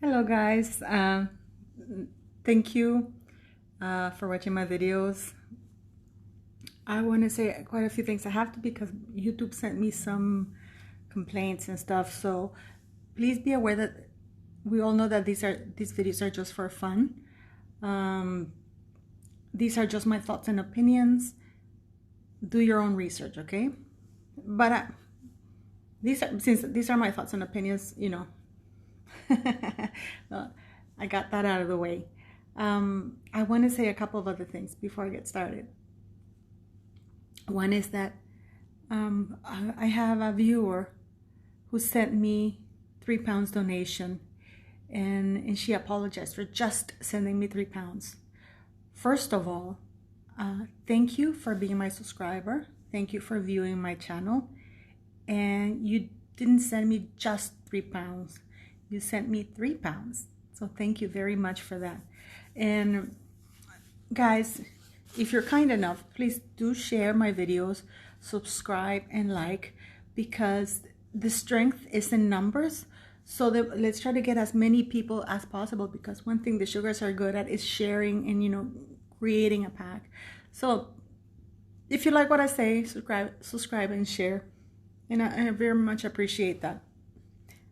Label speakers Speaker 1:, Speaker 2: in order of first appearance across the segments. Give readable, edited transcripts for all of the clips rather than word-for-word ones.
Speaker 1: Hello guys, thank you for watching my videos. I want to say quite a few things. I have to because YouTube sent me some complaints and stuff, so please be aware that we all know that these videos are just for fun. These are just my thoughts and opinions. Do your own research, okay? But since these are my thoughts and opinions, well, I got that out of the way. I want to say a couple of other things before I get started. One is that I have a viewer who sent me £3 donation, and she apologized for just sending me £3. First of all, thank you for being my subscriber. Thank you for viewing my channel. And you didn't send me just £3. You sent me £3. So thank you very much for that. And guys, if you're kind enough, please do share my videos, subscribe and like, because the strength is in numbers. So let's try to get as many people as possible, because one thing the sugars are good at is sharing and creating a pack. So if you like what I say, subscribe and share, and I very much appreciate that.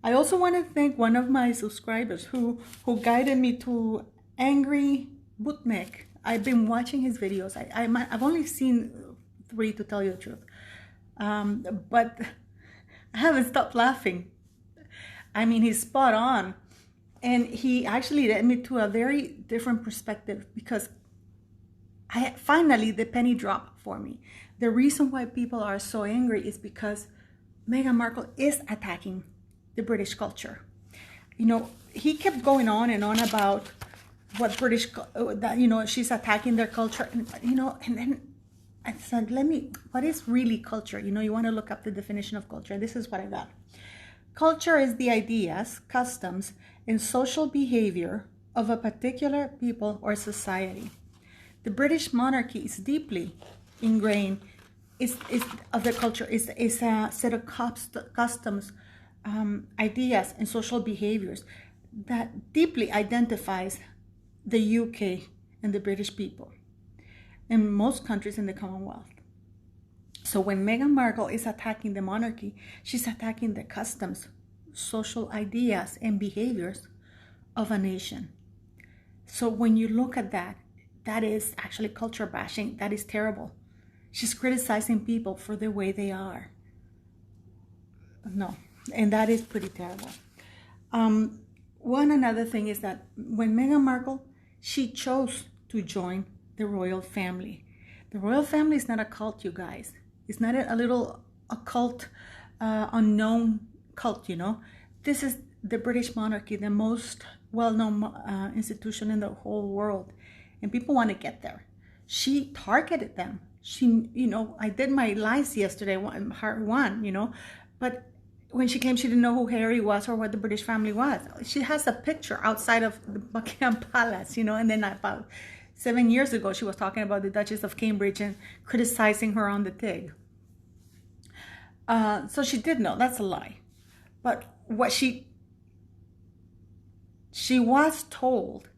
Speaker 1: I also want to thank one of my subscribers who guided me to Angry Bootneck. I've been watching his videos. I've only seen 3, to tell you the truth, but I haven't stopped laughing. I mean, he's spot on, and he actually led me to a very different perspective, because finally the penny dropped for me. The reason why people are so angry is because Meghan Markle is attacking the British culture. He kept going on and on about what she's attacking their culture, and then I said, what is really culture? You want to look up the definition of culture. This is what I got. Culture is the ideas, customs, and social behavior of a particular people or society. The British monarchy is deeply ingrained of the culture. Is a set of customs, ideas, and social behaviors that deeply identifies the UK and the British people and most countries in the Commonwealth. So when Meghan Markle is attacking the monarchy, she's attacking the customs, social ideas, and behaviors of a nation. So when you look at that, that is actually culture bashing. That is terrible. She's criticizing people for the way they are. No, and that is pretty terrible. Another thing is that when Meghan Markle, she chose to join the royal family. The royal family is not a cult, you guys. It's not a little occult, unknown cult, This is the British monarchy, the most well-known institution in the whole world. And people want to get there. She targeted them. I did my lies yesterday, part one, but when she came, she didn't know who Harry was or what the British family was. She has a picture outside of the Buckingham Palace, and then about 7 years ago, she was talking about the Duchess of Cambridge and criticizing her on the TIG. So she did know. That's a lie. But what she was told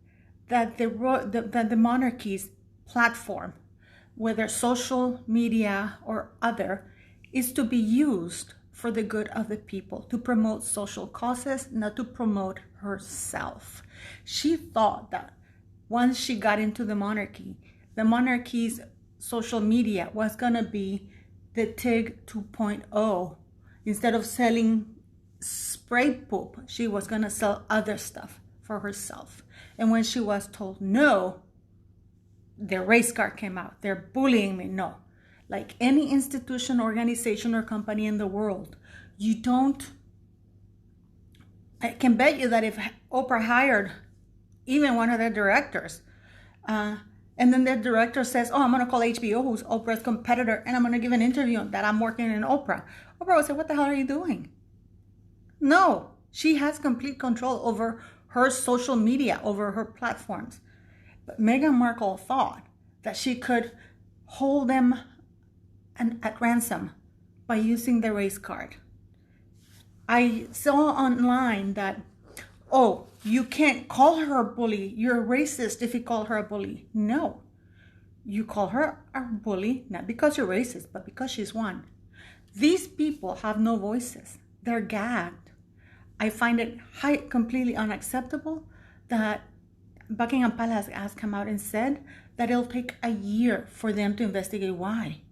Speaker 1: that the monarchy's platform, whether social media or other, is to be used for the good of the people, to promote social causes, not to promote herself. She thought that once she got into the monarchy's social media was going to be the TIG 2.0. Instead of selling spray poop, she was going to sell other stuff for herself. And when she was told no, their race card came out. They're bullying me. No. Like any institution, organization, or company in the world, I can bet you that if Oprah hired even one of their directors, and then their director says, oh, I'm going to call HBO, who's Oprah's competitor, and I'm going to give an interview that I'm working in Oprah would say, what the hell are you doing? No, she has complete control over her social media, over her platforms. But Meghan Markle thought that she could hold them at ransom by using the race card. I saw online that oh, you can't call her a bully. You're a racist if you call her a bully. No, you call her a bully, not because you're racist, but because she's one. These people have no voices. They're gagged. I find it completely unacceptable that Buckingham Palace has come out and said that it'll take a year for them to investigate why.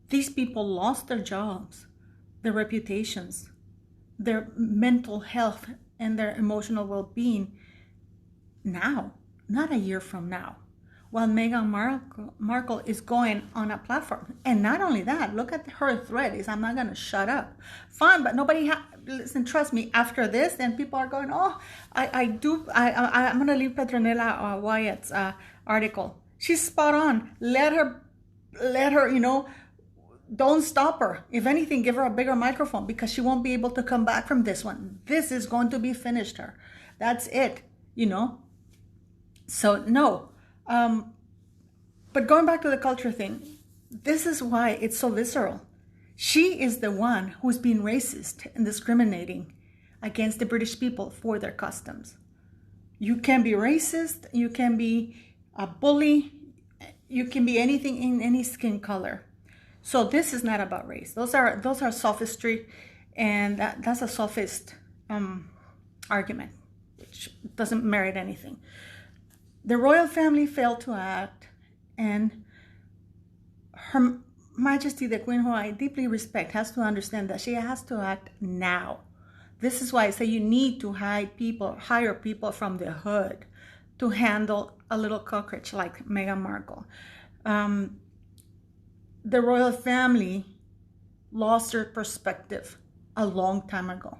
Speaker 1: These people lost their jobs, their reputations, their mental health, and their emotional well-being now, not a year from now. While Meghan Markle is going on a platform. And not only that, look at her thread is, I'm not going to shut up. Fine, but nobody, listen, trust me, after this, then people are going, oh, I'm going to leave Petronella Wyatt's article. She's spot on. Let her, don't stop her. If anything, give her a bigger microphone because she won't be able to come back from this one. This is going to be finished her. That's it, So no. But going back to the culture thing, this is why it's so visceral. She is the one who's being racist and discriminating against the British people for their customs. You can be racist, you can be a bully, you can be anything in any skin color. So this is not about race. Those are sophistry, and that's a sophist argument, which doesn't merit anything. The royal family failed to act, and Her Majesty the Queen, who I deeply respect, has to understand that she has to act now. This is why I say you need to hire people from the hood to handle a little cockroach like Meghan Markle. The royal family lost their perspective a long time ago.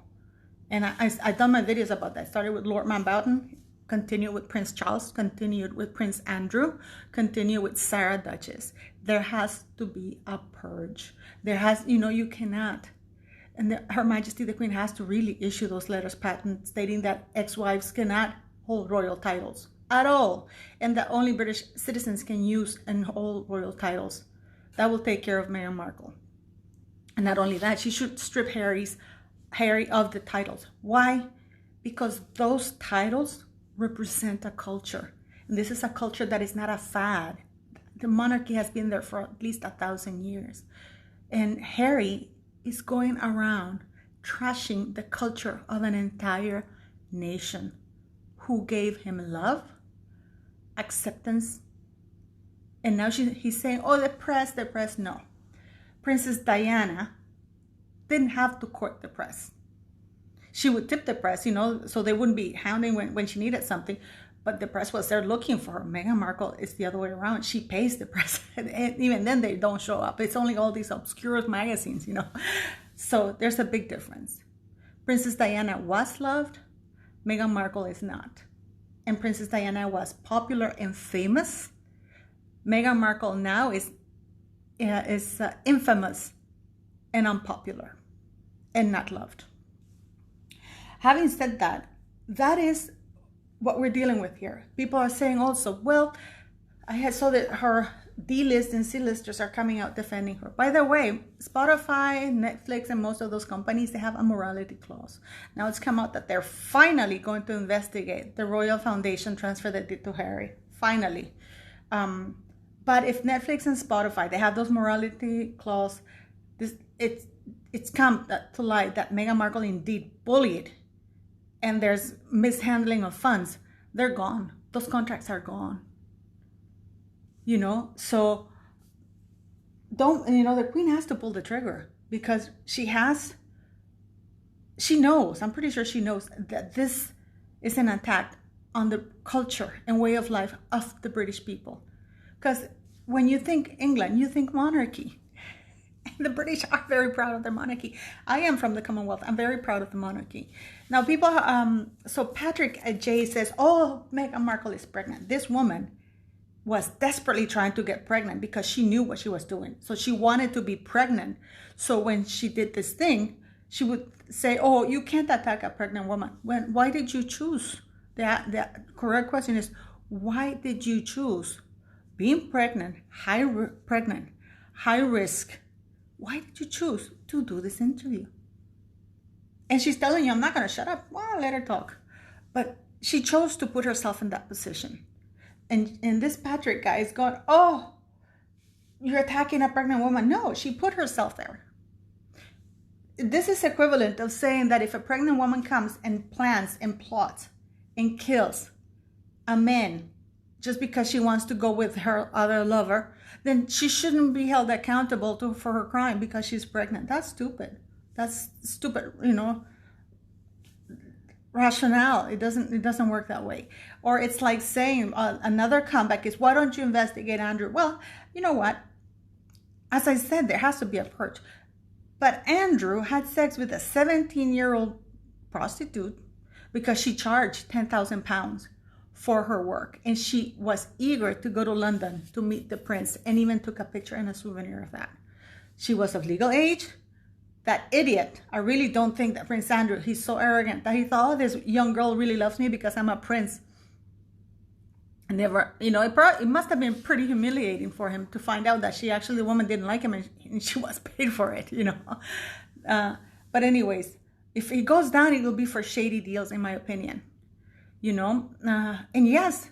Speaker 1: And I've done my videos about that. I started with Lord Mountbatten, continued with Prince Charles, continued with Prince Andrew, continued with Sarah Duchess. There has to be a purge. You cannot. And Her Majesty the Queen has to really issue those letters patent stating that ex-wives cannot hold royal titles at all, and that only British citizens can use and hold royal titles. That will take care of Meghan Markle. And not only that, she should strip Harry of the titles. Why? Because those titles represent a culture. And this is a culture that is not a fad. The monarchy has been there for at least 1,000 years. And Harry is going around trashing the culture of an entire nation who gave him love, acceptance, and now he's saying, oh, the press. No. Princess Diana didn't have to court the press. She would tip the press, so they wouldn't be hounding when she needed something. But the press was there looking for her. Meghan Markle is the other way around. She pays the press. And even then, they don't show up. It's only all these obscure magazines, So there's a big difference. Princess Diana was loved. Meghan Markle is not. And Princess Diana was popular and famous. Meghan Markle now is infamous and unpopular and not loved. Having said that, that is what we're dealing with here. People are saying also, well, I saw that her D-list and C-listers are coming out defending her. By the way, Spotify, Netflix, and most of those companies, they have a morality clause. Now it's come out that they're finally going to investigate the Royal Foundation transfer they did to Harry. Finally. But if Netflix and Spotify, they have those morality clause, it's come to light that Meghan Markle indeed bullied, and there's mishandling of funds, they're gone. Those contracts are gone. So the Queen has to pull the trigger because she knows, I'm pretty sure she knows that this is an attack on the culture and way of life of the British people. Because when you think England, you think monarchy. The British are very proud of their monarchy. I am from the Commonwealth. I'm very proud of the monarchy. Now people, so Patrick J says, oh, Meghan Markle is pregnant. This woman was desperately trying to get pregnant because she knew what she was doing. So she wanted to be pregnant. So when she did this thing, she would say, oh, you can't attack a pregnant woman. Why did you choose? The correct question is, why did you choose being pregnant, high risk? Why did you choose to do this interview? And she's telling you, I'm not going to shut up. Well, let her talk. But she chose to put herself in that position. And this Patrick guy is going, oh, you're attacking a pregnant woman. No, she put herself there. This is equivalent of saying that if a pregnant woman comes and plans and plots and kills a man just because she wants to go with her other lover, then she shouldn't be held accountable for her crime because she's pregnant. That's stupid. That's stupid, rationale. It doesn't work that way. Or it's like saying another comeback is, why don't you investigate Andrew? Well, you know what? As I said, there has to be a purge. But Andrew had sex with a 17-year-old prostitute because she charged 10,000 pounds for her work. And she was eager to go to London to meet the prince and even took a picture and a souvenir of that. She was of legal age. That idiot, I really don't think that Prince Andrew, he's so arrogant that he thought, oh, this young girl really loves me because I'm a prince. And never, it must have been pretty humiliating for him to find out that the woman didn't like him and she was paid for it, But anyways, if he goes down, it will be for shady deals, in my opinion, And yes,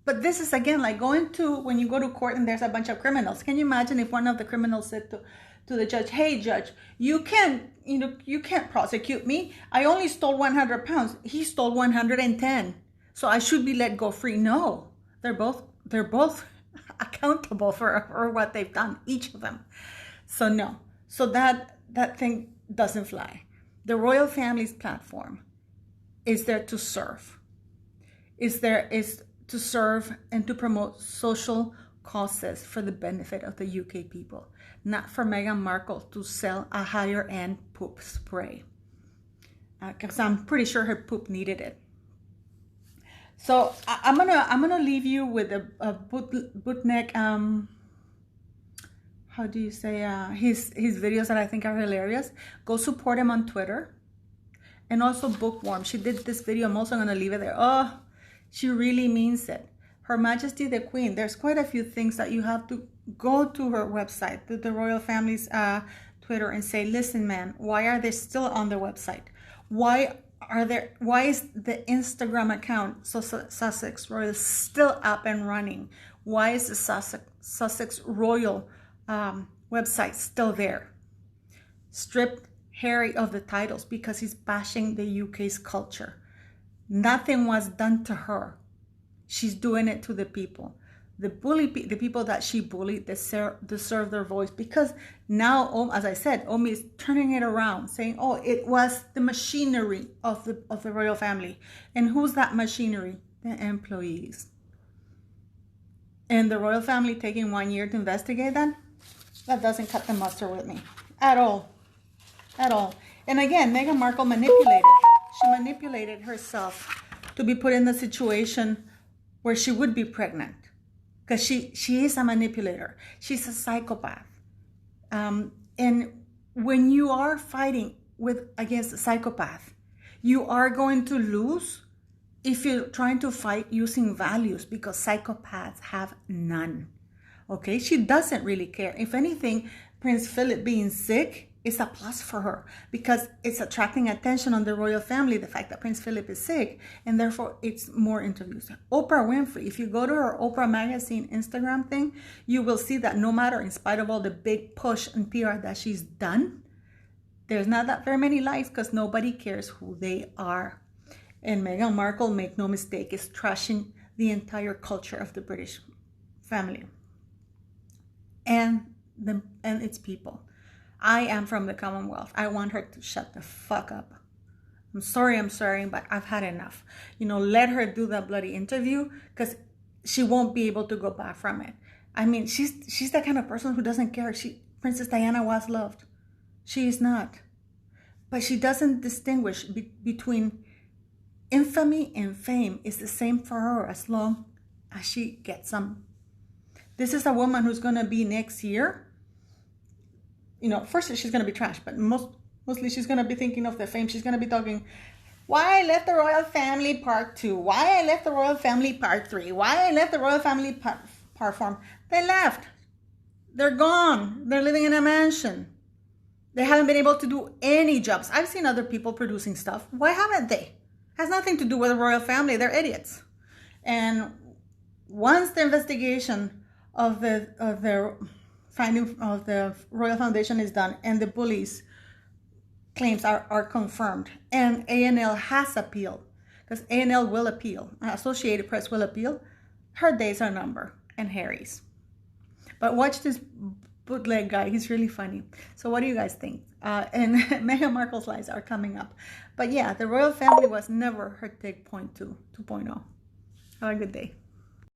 Speaker 1: but this is again like when you go to court and there's a bunch of criminals. Can you imagine if one of the criminals said to the judge, hey, judge, you can't prosecute me. I only stole 100 pounds. He stole 110. So I should be let go free. No, they're both accountable for what they've done, each of them. So no, so that thing doesn't fly. The royal family's platform is there to serve. Is to serve and to promote social causes for the benefit of the UK people, not for Meghan Markle to sell a higher end poop spray. Because I'm pretty sure her poop needed it. So I'm gonna leave you with a Bootneck. How do you say his videos that I think are hilarious? Go support him on Twitter, and also Bookworm. She did this video. I'm also gonna leave it there. Oh, she really means it. Her Majesty the Queen. There's quite a few things that you have to go to her website, to the royal family's Twitter, and say, listen, man, why are they still on their website? Why is the Instagram account Sussex Royal still up and running? Why is the Sussex Royal website still there? Stripped Harry of the titles because he's bashing the UK's culture. Nothing was done to her. She's doing it to the people. The people that she bullied deserve their voice, because now, as I said, Omi is turning it around, saying, oh, it was the machinery of the royal family. And who's that machinery? The employees. And the royal family taking 1 year to investigate that doesn't cut the mustard with me at all. And again, Meghan Markle manipulated. She manipulated herself to be put in the situation where she would be pregnant. Because she is a manipulator. She's a psychopath. And when you are fighting against a psychopath, you are going to lose if you're trying to fight using values, because psychopaths have none. Okay? She doesn't really care. If anything, Prince Philip being sick is a plus for her, because it's attracting attention on the royal family, the fact that Prince Philip is sick, and therefore it's more interviews. Oprah Winfrey, if you go to her Oprah magazine Instagram thing, you will see that no matter, in spite of all the big push and PR that she's done, there's not that very many likes because nobody cares who they are. And Meghan Markle, make no mistake, is trashing the entire culture of the British family and its people. I am from the Commonwealth. I want her to shut the fuck up. I'm sorry, but I've had enough. Let her do that bloody interview, because she won't be able to go back from it. I mean, she's the kind of person who doesn't care. Princess Diana was loved. She is not. But she doesn't distinguish between infamy and fame. It's the same for her as long as she gets some. This is a woman who's going to be next year. First she's going to be trashed, but mostly she's going to be thinking of the fame. She's going to be talking, why I left the royal family part 2, why I left the royal family part 3, why I left the royal family part 4. They left. They're gone. They're living in a mansion. They haven't been able to do any jobs. I've seen other people producing stuff. Why haven't they? Has nothing to do with the royal family. They're idiots. And once the investigation of the finding of the Royal Foundation is done and the bullies claims are confirmed, and ANL has appealed, because ANL will appeal, Associated Press will appeal, her days are numbered, and Harry's. But watch this bootleg guy. He's really funny. So what do you guys think? And Meghan Markle's lies are coming up. But yeah, the royal family was never her take point 2.0. Have a good day.